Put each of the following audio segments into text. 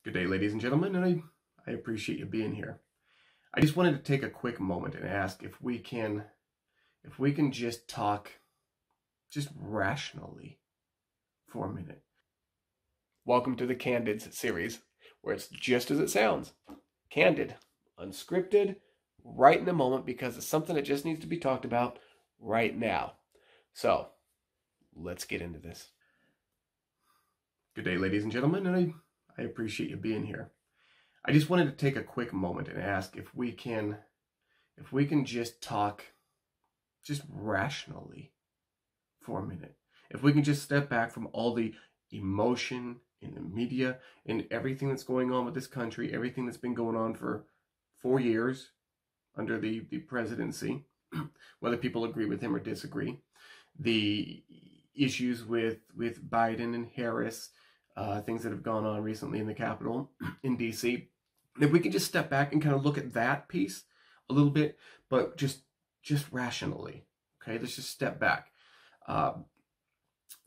Good day, ladies and gentlemen, and I appreciate you being here. I just wanted to take a quick moment and ask if we can just talk just rationally for a minute. Welcome to the Candids series, where it's just as it sounds. Candid, unscripted, right in the moment, because it's something that just needs to be talked about right now. So, let's get into this. Good day, ladies and gentlemen, and I appreciate you being here. I just wanted to take a quick moment and ask if we can just talk just rationally for a minute. If we can just step back from all the emotion in the media and everything that's going on with this country, everything that's been going on for 4 years under the presidency, whether people agree with him or disagree, the issues with Biden and Harris, things that have gone on recently in the Capitol in DC. If we can just step back and kind of look at that piece a little bit, but just rationally, okay? Let's just step back.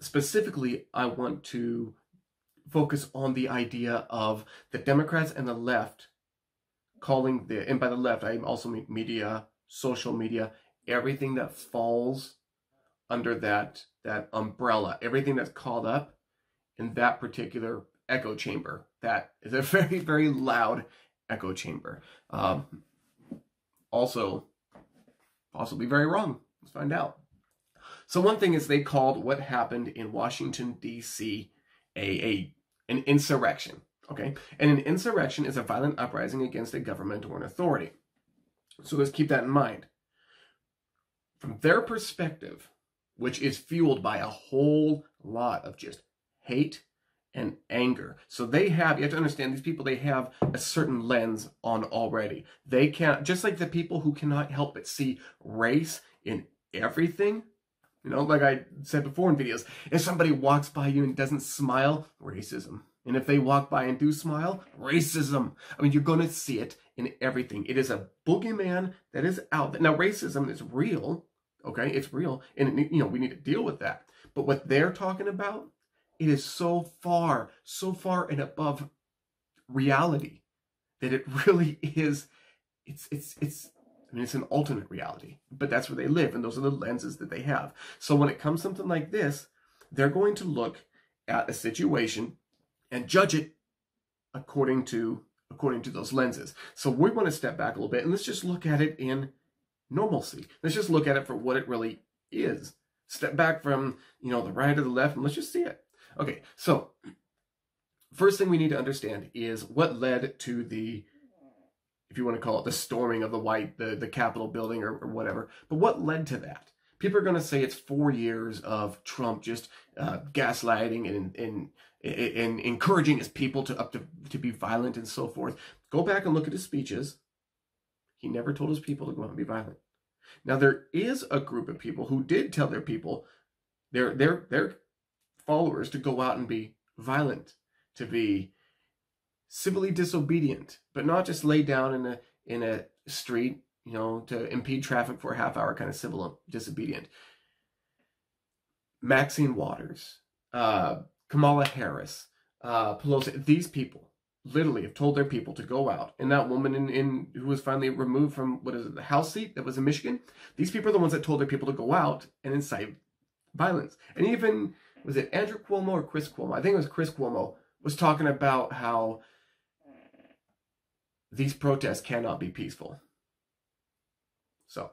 Specifically, I want to focus on the idea of the Democrats and the left calling and by the left, I also mean media, social media, everything that falls under that umbrella, everything that's called up in that particular echo chamber. That is a very, very loud echo chamber. Also, possibly very wrong. Let's find out. So one thing is they called what happened in Washington, D.C. an insurrection. Okay? And an insurrection is a violent uprising against a government or an authority. So let's keep that in mind. From their perspective, which is fueled by a whole lot of just hate and anger. So you have to understand, these people, they have a certain lens on already. They can't, just like the people who cannot help but see race in everything, like I said before in videos, if somebody walks by you and doesn't smile, racism. And if they walk by and do smile, racism. I mean, you're going to see it in everything. It is a boogeyman that is out there. Now, racism is real, okay? It's real, and we need to deal with that. But what they're talking about, it is so far and above reality that it really is. It's an alternate reality, but that's where they live, and those are the lenses that they have. So when it comes to something like this, they're going to look at a situation and judge it according to those lenses. So we want to step back a little bit and let's just look at it in normalcy. Let's just look at it for what it really is. Step back from the right or the left, and let's just see it. Okay, so first thing we need to understand is what led to the, if you want to call it the storming of the Capitol building or whatever, but what led to that? People are going to say it's 4 years of Trump just gaslighting and encouraging his people to be violent and so forth. Go back and look at his speeches. He never told his people to go out and be violent. Now, there is a group of people who did tell their people, their followers, to go out and be violent, to be civilly disobedient, but not just lay down in a street, to impede traffic for a half hour, kind of civil disobedient. Maxine Waters, Kamala Harris, Pelosi, these people literally have told their people to go out. And that woman who was finally removed from, the House seat that was in Michigan, these people are the ones that told their people to go out and incite violence. And even, was it Andrew Cuomo or Chris Cuomo? I think it was Chris Cuomo, was talking about how these protests cannot be peaceful. So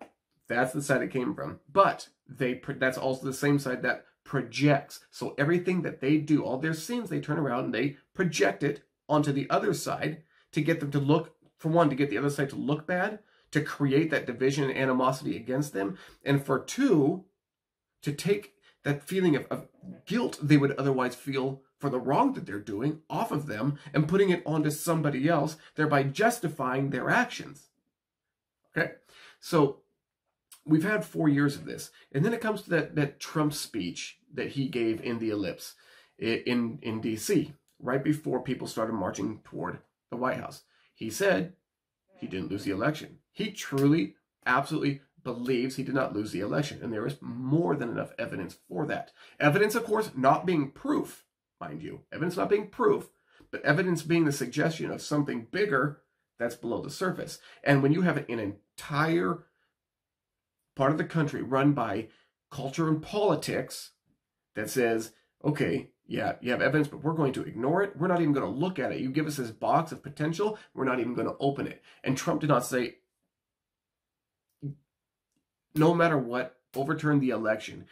that's the side it came from. But that's also the same side that projects. So everything that they do, all their sins, they turn around and they project it onto the other side to get them to look, for one, to get the other side to look bad, to create that division and animosity against them, and for two, to take that feeling of guilt they would otherwise feel for the wrong that they're doing off of them and putting it onto somebody else, thereby justifying their actions. Okay? So we've had 4 years of this. And then it comes to that Trump speech that he gave in the Ellipse in D.C., right before people started marching toward the White House. He said he didn't lose the election. He truly, absolutely believes he did not lose the election. And there is more than enough evidence for that. Evidence, of course, not being proof, mind you. Evidence not being proof, But evidence being the suggestion of something bigger that's below the surface. And when you have an entire part of the country run by culture and politics that says, okay, yeah, you have evidence, but we're going to ignore it. We're not even going to look at it. You give us this box of potential, we're not even going to open it. And Trump did not say, no matter what, overturn the election.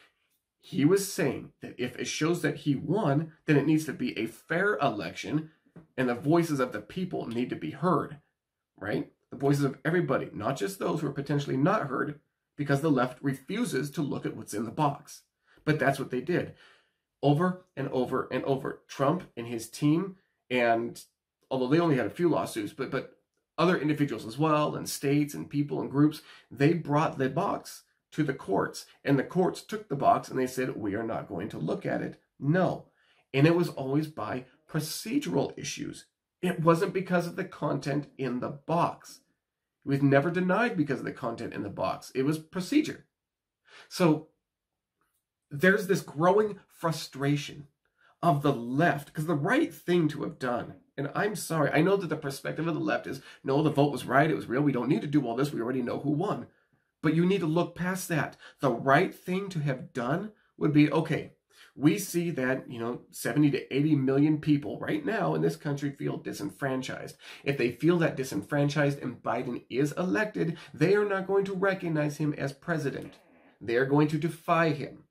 He was saying that if it shows that he won, then it needs to be a fair election, and the voices of the people need to be heard, right? The voices of everybody, not just those who are potentially not heard, because the left refuses to look at what's in the box. But that's what they did. Over and over and over. Trump and his team, and although they only had a few lawsuits, but other individuals as well, and states and people and groups, they brought the box to the courts, and the courts took the box and they said, we are not going to look at it. No. And it was always by procedural issues. It wasn't because of the content in the box. It was never denied because of the content in the box. It was procedure. So there's this growing frustration of the left, because the right thing to have done, and I'm sorry, I know that the perspective of the left is, no, the vote was right, it was real, we don't need to do all this, we already know who won. But you need to look past that. The right thing to have done would be, okay, we see that, 70 to 80 million people right now in this country feel disenfranchised. If they feel that disenfranchised and Biden is elected, they are not going to recognize him as president. They are going to defy him.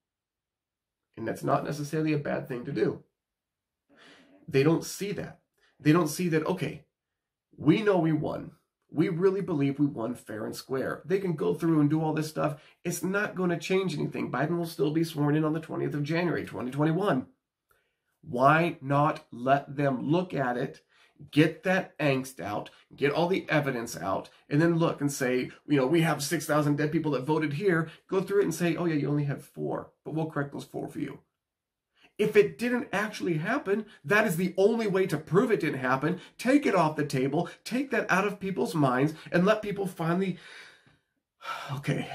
And that's not necessarily a bad thing to do. They don't see that. They don't see that, okay, we know we won. We really believe we won fair and square. They can go through and do all this stuff. It's not going to change anything. Biden will still be sworn in on the 20th of January, 2021. Why not let them look at it, get that angst out, get all the evidence out, and then look and say, we have 6,000 dead people that voted here. Go through it and say, oh yeah, you only had 4, but we'll correct those 4 for you. If it didn't actually happen, that is the only way to prove it didn't happen. Take it off the table, take that out of people's minds, and let people finally, okay,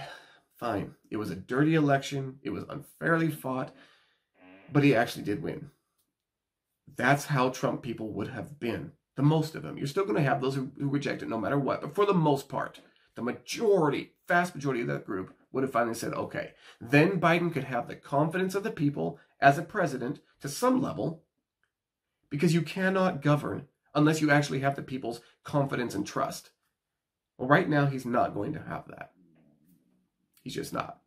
fine. It was a dirty election. It was unfairly fought, but he actually did win. That's how Trump people would have been. The most of them. You're still going to have those who reject it no matter what, but for the most part, the majority, vast majority of that group would have finally said, okay, then Biden could have the confidence of the people as a president to some level, because you cannot govern unless you actually have the people's confidence and trust. Well, right now, he's not going to have that. He's just not.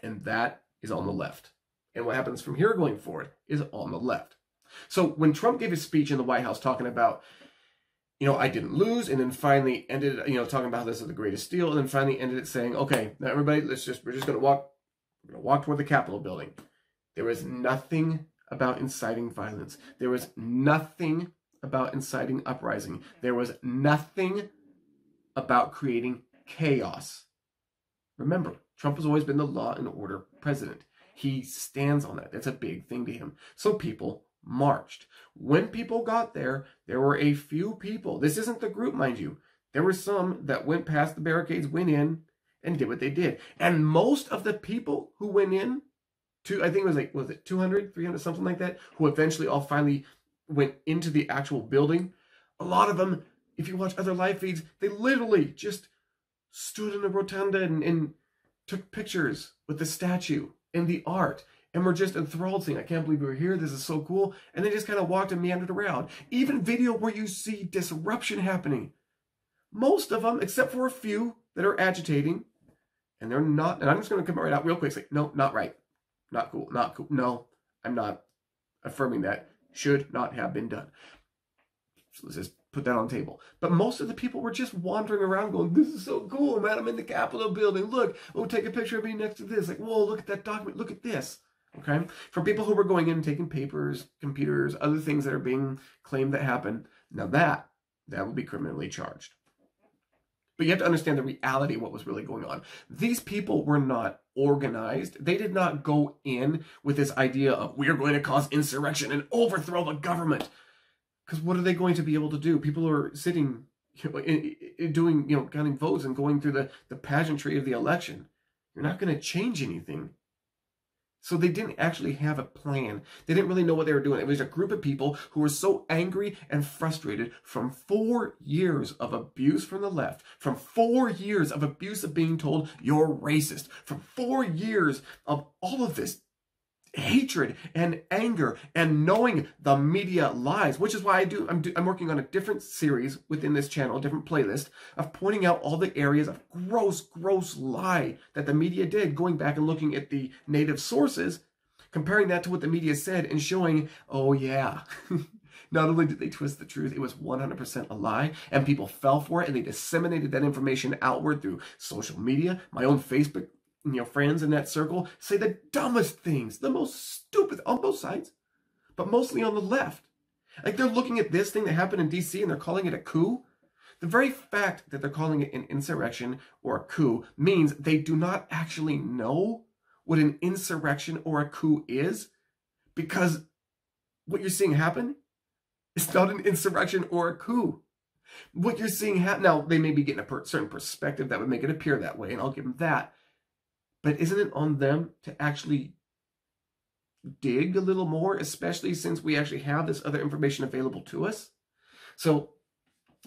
And that is on the left. And what happens from here going forward is on the left. So when Trump gave his speech in the White House talking about, I didn't lose, and then finally ended, talking about how this is the greatest steal, and then finally ended it saying, okay, now everybody, we're just going to walk toward the Capitol building. There was nothing about inciting violence. There was nothing about inciting uprising. There was nothing about creating chaos. Remember, Trump has always been the law and order president. He stands on that. That's a big thing to him. So people marched. When people got there, there were a few people. This isn't the group, mind you. There were some that went past the barricades, went in, and did what they did. And most of the people who went in, I think it was 200, 300, something like that, who eventually all finally went into the actual building. A lot of them, if you watch other live feeds, they literally just stood in a rotunda and took pictures with the statue and the art. And we're just enthralled saying, I can't believe we're here. This is so cool. And they just kind of walked and meandered around. Even video where you see disruption happening. Most of them, except for a few that are agitating, and they're not, and I'm just going to come right out real quick. Say, no, not right. Not cool. Not cool. No, I'm not affirming that. Should not have been done. So let's just put that on the table. But most of the people were just wandering around going, this is so cool, man. I'm in the Capitol building. Look, oh, take a picture of me next to this. Like, whoa, look at that document. Look at this. Okay? For people who were going in and taking papers, computers, other things that are being claimed that happened, now that would be criminally charged. But you have to understand the reality of what was really going on. These people were not organized. They did not go in with this idea of, we are going to cause insurrection and overthrow the government. Because what are they going to be able to do? People are sitting, doing, counting votes and going through the pageantry of the election. You're not going to change anything. So they didn't actually have a plan. They didn't really know what they were doing. It was a group of people who were so angry and frustrated from 4 years of abuse from the left, from 4 years of abuse of being told you're racist, from 4 years of all of this hatred and anger and knowing the media lies, which is why I'm working on a different series within this channel, a different playlist of pointing out all the areas of gross lie that the media did, going back and looking at the native sources, comparing that to what the media said and showing, oh yeah, not only did they twist the truth, it was 100% a lie, and people fell for it, and they disseminated that information outward through social media, my own Facebook, friends in that circle say the dumbest things, the most stupid, on both sides, but mostly on the left. Like, they're looking at this thing that happened in DC and they're calling it a coup. The very fact that they're calling it an insurrection or a coup means they do not actually know what an insurrection or a coup is, because what you're seeing happen is not an insurrection or a coup. What you're seeing happen, now they may be getting a certain perspective that would make it appear that way, and I'll give them that. But isn't it on them to actually dig a little more, especially since we actually have this other information available to us? So,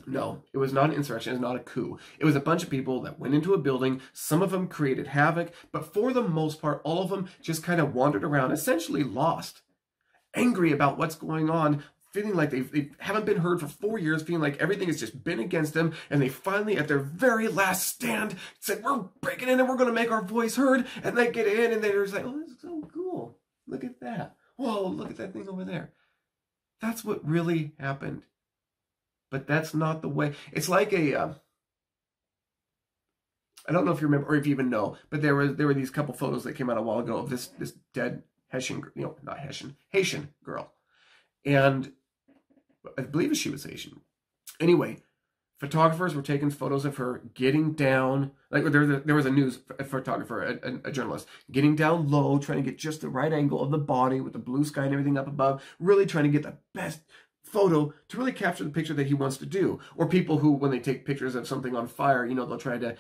no, it was not an insurrection. It was not a coup. It was a bunch of people that went into a building. Some of them created havoc, but for the most part, all of them just kind of wandered around, essentially lost, angry about what's going on, feeling like they haven't been heard for 4 years, feeling like everything has just been against them, and they finally, at their very last stand, said, we're breaking in and we're going to make our voice heard, and they get in, and they're just like, oh, this is so cool. Look at that. Whoa, look at that thing over there. That's what really happened. But that's not the way. It's like I don't know if you remember, or if you even know, but there were these couple photos that came out a while ago of this dead Haitian girl. And I believe she was Haitian. Anyway, photographers were taking photos of her getting down. Like, there was a news photographer, a journalist, getting down low, trying to get just the right angle of the body with the blue sky and everything up above, really trying to get the best photo to really capture the picture that he wants to do. Or people who, when they take pictures of something on fire, they'll try to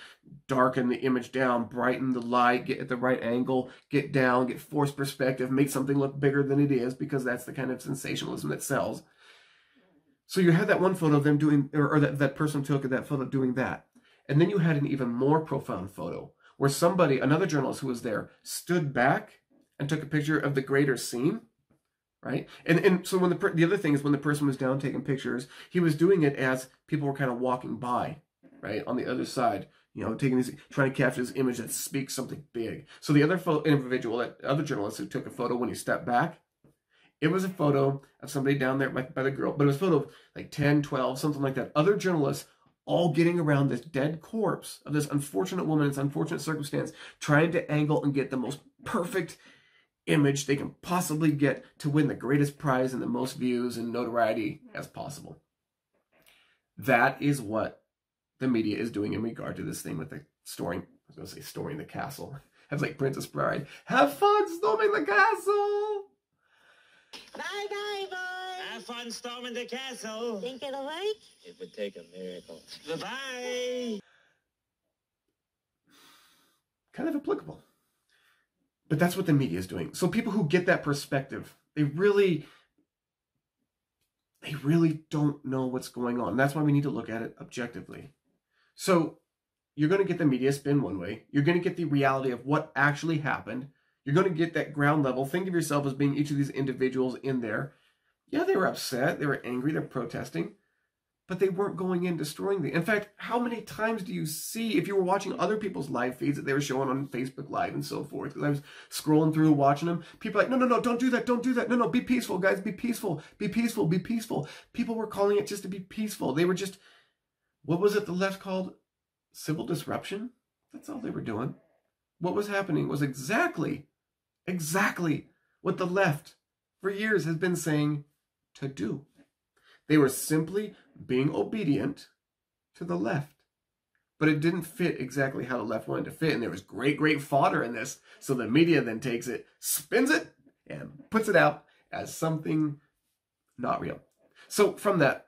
darken the image down, brighten the light, get at the right angle, get down, get forced perspective, make something look bigger than it is, because that's the kind of sensationalism that sells. So you had that one photo of them doing, or that person took that photo doing that. And then you had an even more profound photo where somebody, another journalist who was there, stood back and took a picture of the greater scene. Right? And so when the other thing is, when the person was down taking pictures, he was doing it as people were kind of walking by, right, on the other side, taking this, trying to capture this image that speaks something big. So the other individual, that other journalist who took a photo when he stepped back, it was a photo of somebody down there by the girl, but it was a photo of like 10, 12, something like that. Other journalists all getting around this dead corpse of this unfortunate woman, this unfortunate circumstance, trying to angle and get the most perfect image they can possibly get to win the greatest prize and the most views and notoriety as possible. That is what the media is doing in regard to this thing with the storing the castle. That's like Princess Bride. Have fun storming the castle! Bye-bye, boys! Have fun storming the castle! Think it'll work? It would take a miracle. Bye-bye! Kind of applicable. But that's what the media is doing. So people who get that perspective, they really don't know what's going on. That's why we need to look at it objectively. So you're going to get the media spin one way. You're going to get the reality of what actually happened. You're going to get that ground level. Think of yourself as being each of these individuals in there. Yeah, they were upset. They were angry. They're protesting. But they weren't going in destroying the... In fact, how many times do you see, if you were watching other people's live feeds that they were showing on Facebook Live and so forth, because I was scrolling through watching them, people are like, no, don't do that, don't do that. No, be peaceful, guys, be peaceful, be peaceful, be peaceful. People were calling it just to be peaceful. They were just, what was it the left called? Civil disruption? That's all they were doing. What was happening was exactly what the left for years has been saying to do. They were simply being obedient to the left. But it didn't fit exactly how the left wanted to fit. And there was great fodder in this. So the media then takes it, spins it, and puts it out as something not real. So from that,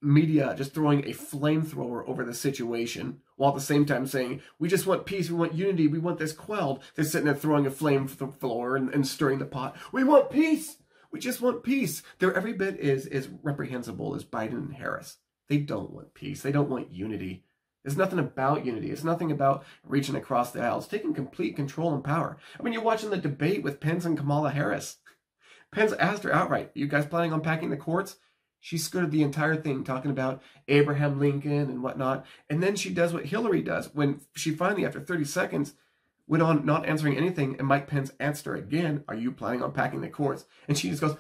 media just throwing a flamethrower over the situation, while at the same time saying, we just want peace, we want unity, we want this quelled. They're sitting there throwing a flamethrower and stirring the pot. We want peace! We just want peace. They're every bit as reprehensible as Biden and Harris. They don't want peace. They don't want unity. There's nothing about unity. It's nothing about reaching across the aisle. It's taking complete control and power. I mean, you're watching the debate with Pence and Kamala Harris. Pence asked her outright, you guys planning on packing the courts? She skirted the entire thing, talking about Abraham Lincoln and whatnot. And then she does what Hillary does. When she finally, after 30 seconds, went on not answering anything, and Mike Pence asked her again, are you planning on packing the courts? And she just goes,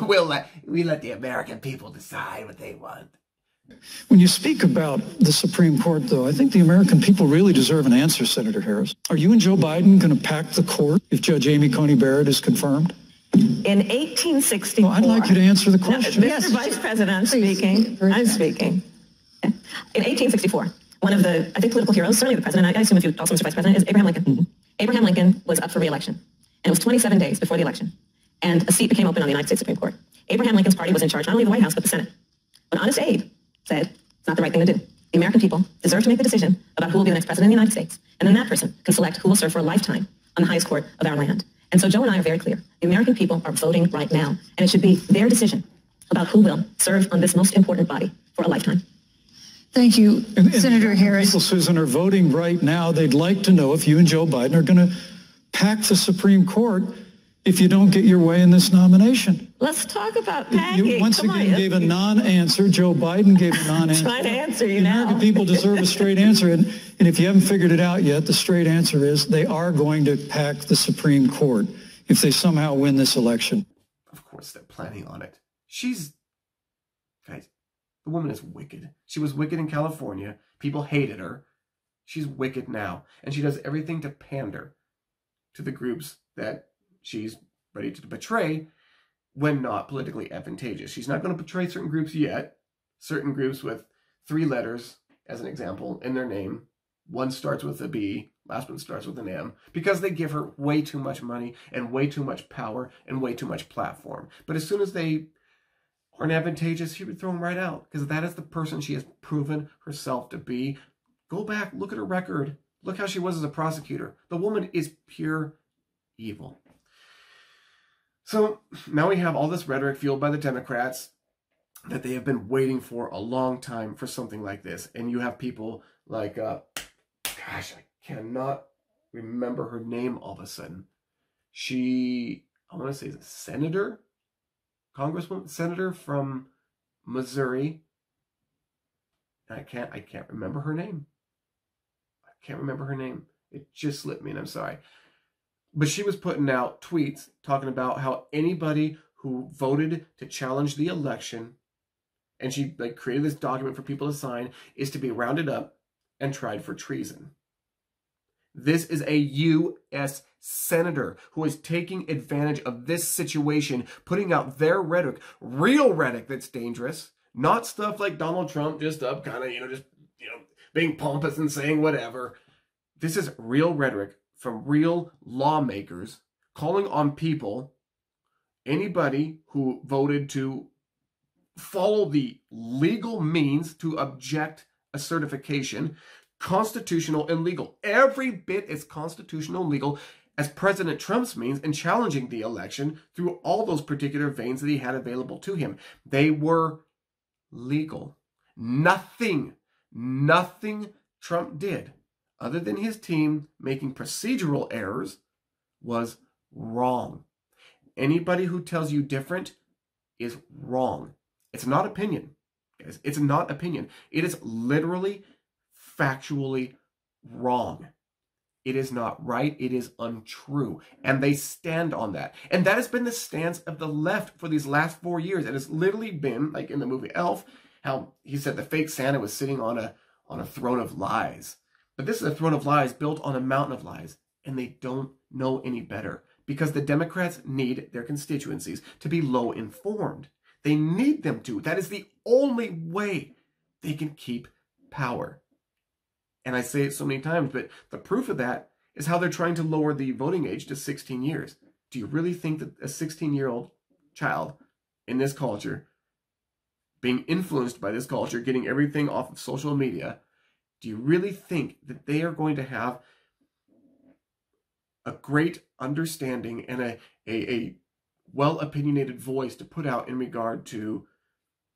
we let the American people decide what they want. When you speak about the Supreme Court, though, I think the American people really deserve an answer, Senator Harris. Are you and Joe Biden going to pack the court if Judge Amy Coney Barrett is confirmed? In 1864... Well, I'd like you to answer the question. Mr. Vice President, I'm speaking. I'm speaking. In 1864, one of the, I think, political heroes, certainly the president, I assume if you also Mr. Vice President, is Abraham Lincoln. Mm-hmm. Abraham Lincoln was up for re-election, and it was 27 days before the election, and a seat became open on the United States Supreme Court. Abraham Lincoln's party was in charge not only of the White House, but the Senate. But Honest Abe said it's not the right thing to do. The American people deserve to make the decision about who will be the next president of the United States, and then that person can select who will serve for a lifetime on the highest court of our land. And so Joe and I are very clear. The American people are voting right now, and it should be their decision about who will serve on this most important body for a lifetime. Thank you, Senator Harris. People, Susan, are voting right now. They'd like to know if you and Joe Biden are going to pack the Supreme Court if you don't get your way in this nomination. Let's talk about packing. You once again gave a non-answer. Joe Biden gave a non-answer. I'm trying to answer you now. American people deserve a straight answer. And if you haven't figured it out yet, the straight answer is they are going to pack the Supreme Court if they somehow win this election. Of course, they're planning on it. Guys, the woman is wicked. She was wicked in California. People hated her. She's wicked now. And she does everything to pander to the groups that she's ready to betray when not politically advantageous. She's not going to betray certain groups yet. Certain groups with 3 letters, as an example, in their name. One starts with a B, last one starts with an M, because they give her way too much money and way too much power and way too much platform. But as soon as they aren't advantageous, she would throw them right out, because that is the person she has proven herself to be. Go back, look at her record. Look how she was as a prosecutor. The woman is pure evil. So now we have all this rhetoric fueled by the Democrats that they have been waiting for a long time for something like this. And you have people like, gosh, I cannot remember her name all of a sudden. I want to say is a senator, congresswoman, senator from Missouri. And I can't remember her name. I can't remember her name. It just slipped me, and I'm sorry. But she was putting out tweets talking about how anybody who voted to challenge the election, and she created this document for people to sign, is to be rounded up and tried for treason. This is a U.S. senator who is taking advantage of this situation, putting out their rhetoric, real rhetoric that's dangerous, not stuff like Donald Trump just up kind of, being pompous and saying whatever. This is real rhetoric from real lawmakers calling on people, anybody who voted to follow the legal means to object a certification, constitutional and legal. Every bit as constitutional and legal as President Trump's means in challenging the election through all those particular veins that he had available to him. They were legal. Nothing Trump did, other than his team making procedural errors, was wrong. Anybody who tells you different is wrong. It's not opinion, guys. It's not opinion. It is literally, factually wrong. It is not right. It is untrue. And they stand on that. And that has been the stance of the left for these last 4 years. And it's literally been, like in the movie Elf, how he said the fake Santa was sitting on a throne of lies. But this is a throne of lies built on a mountain of lies. And they don't know any better, because the Democrats need their constituencies to be low informed. They need them to. That is the only way they can keep power. And I say it so many times, but the proof of that is how they're trying to lower the voting age to 16 years. Do you really think that a 16-year-old child in this culture being influenced by this culture, getting everything off of social media, do you really think that they are going to have a great understanding and a well-opinionated voice to put out in regard to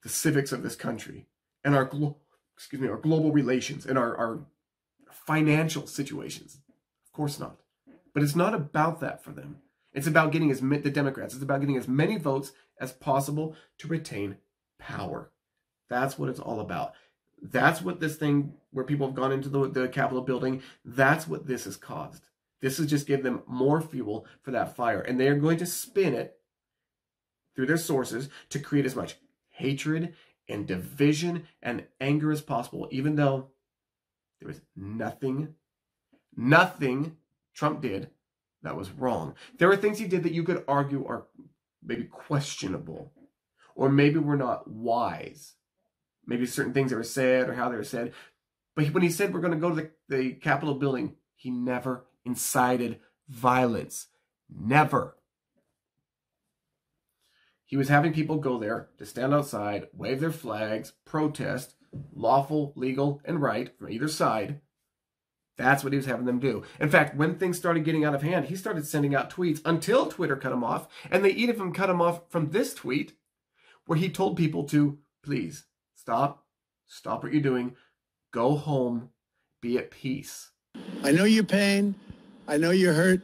the civics of this country and our global relations and our financial situations? Of course not. But it's not about that for them. It's about getting the Democrats, it's about getting as many votes as possible to retain power. That's what it's all about. That's what this thing where people have gone into the Capitol building, that's what this has caused. This has just given them more fuel for that fire. And they are going to spin it through their sources to create as much hatred and division and anger as possible, even though there was nothing Trump did that was wrong. There are things he did that you could argue are maybe questionable, or maybe were not wise. Maybe certain things that were said or how they were said. But when he said we're going to go to the Capitol building, he never incited violence. Never. He was having people go there to stand outside, wave their flags, protest, lawful, legal, and right from either side. That's what he was having them do. In fact, when things started getting out of hand, he started sending out tweets until Twitter cut him off. And they even cut him off from this tweet where he told people to, please, stop what you're doing, go home, be at peace. I know your pain. I know you're hurt.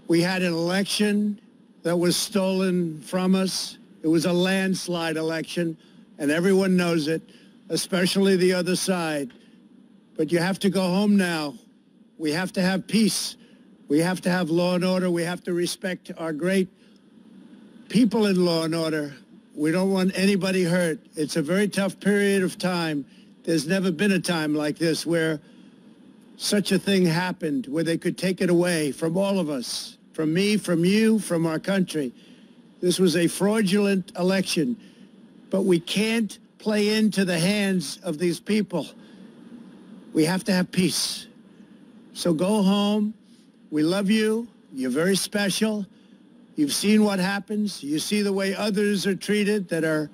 We had an election that was stolen from us. It was a landslide election, and everyone knows it, especially the other side. But you have to go home now. We have to have peace. We have to have law and order. We have to respect our great people in law and order. We don't want anybody hurt. It's a very tough period of time. There's never been a time like this where such a thing happened, where they could take it away from all of us, from me, from you, from our country. This was a fraudulent election, but we can't play into the hands of these people. We have to have peace. So go home. We love you. You're very special. You've seen what happens. You see the way others are treated that are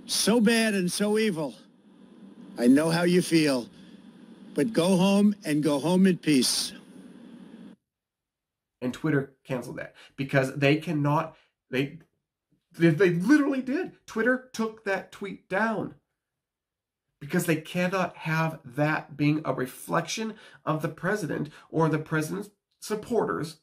so bad and so evil. I know how you feel. But go home and go home in peace. And Twitter canceled that because they cannot, they literally did. Twitter took that tweet down because they cannot have that being a reflection of the president or the president's supporters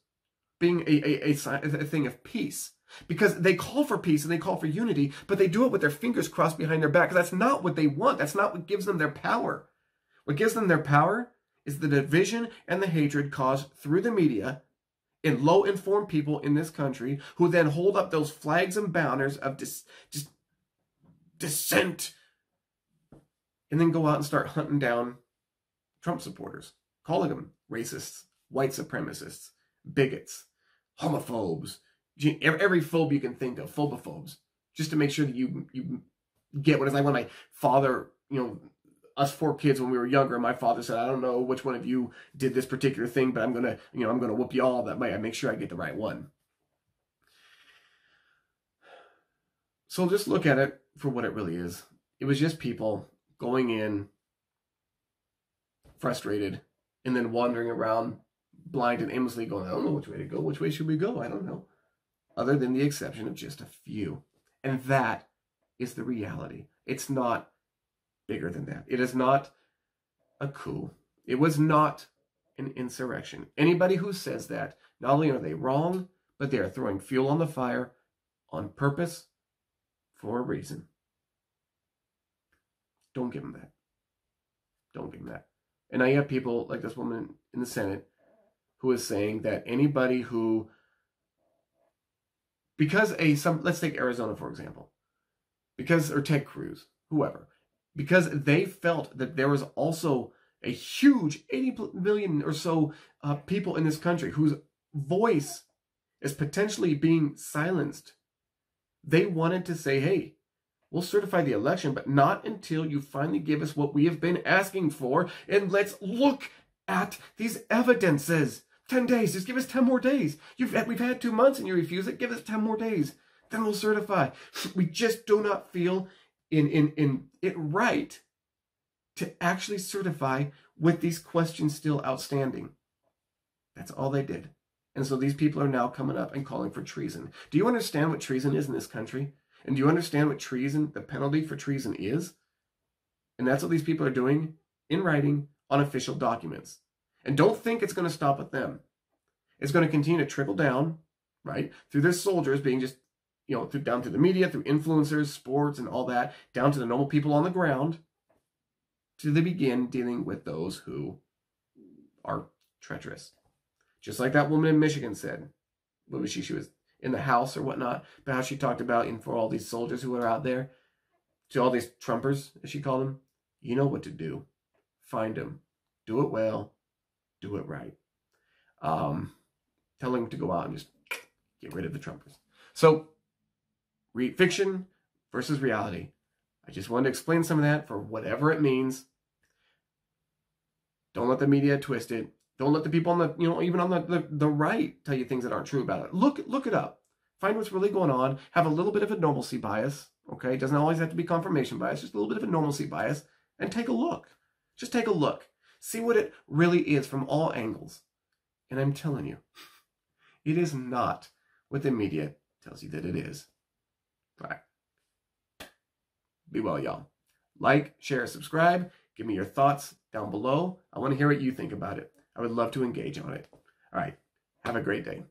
being a thing of peace. Because they call for peace and they call for unity, but they do it with their fingers crossed behind their back. That's not what they want. That's not what gives them their power. What gives them their power is the division and the hatred caused through the media in low-informed people in this country who then hold up those flags and banners of just dissent and then go out and start hunting down Trump supporters, calling them racists, white supremacists, bigots, homophobes, every phobe you can think of, phobophobes, just to make sure that you get what it's like when my father, us 4 kids when we were younger, my father said, I don't know which one of you did this particular thing, but I'm going to whoop you all that way. I make sure I get the right one. So just look at it for what it really is. It was just people going in frustrated and then wandering around blind and aimlessly going, I don't know which way to go. Which way should we go? I don't know. Other than the exception of just a few. And that is the reality. It's not bigger than that. It is not a coup. It was not an insurrection. Anybody who says that, not only are they wrong, but they are throwing fuel on the fire on purpose for a reason. Don't give them that. Don't give them that. And now you have people like this woman in the Senate who is saying that anybody who, let's take Arizona for example, or Ted Cruz, whoever, because they felt that there was also a huge 80 million or so people in this country whose voice is potentially being silenced. They wanted to say, hey, we'll certify the election, but not until you finally give us what we have been asking for, and let's look at these evidences. 10 days, just give us 10 more days. We've had 2 months and you refuse it, give us 10 more days. Then we'll certify. We just do not feel it right to actually certify with these questions still outstanding. That's all they did. And so these people are now coming up and calling for treason. Do you understand what treason is in this country? And do you understand what treason, the penalty for treason is? And that's what these people are doing in writing on official documents. And don't think it's going to stop with them. It's going to continue to trickle down, right, through their soldiers being just, down to the media, through influencers, sports, and all that, down to the normal people on the ground, till they begin dealing with those who are treacherous. Just like that woman in Michigan said. What was she? She was in the house or whatnot, but how she talked about, and for all these soldiers who are out there, to all these Trumpers, as she called them, you know what to do. Find them. Do it well. Do it right. Tell them to go out and just get rid of the Trumpers. So, fiction versus reality. I just wanted to explain some of that for whatever it means. Don't let the media twist it. Don't let the people on the, even on the right tell you things that aren't true about it. Look it up. Find what's really going on. Have a little bit of a normalcy bias. Okay? It doesn't always have to be confirmation bias. Just a little bit of a normalcy bias. And take a look. Just take a look. See what it really is from all angles. And I'm telling you, it is not what the media tells you that it is. All right. Be well, y'all. Like, share, subscribe. Give me your thoughts down below. I want to hear what you think about it. I would love to engage on it. All right. Have a great day.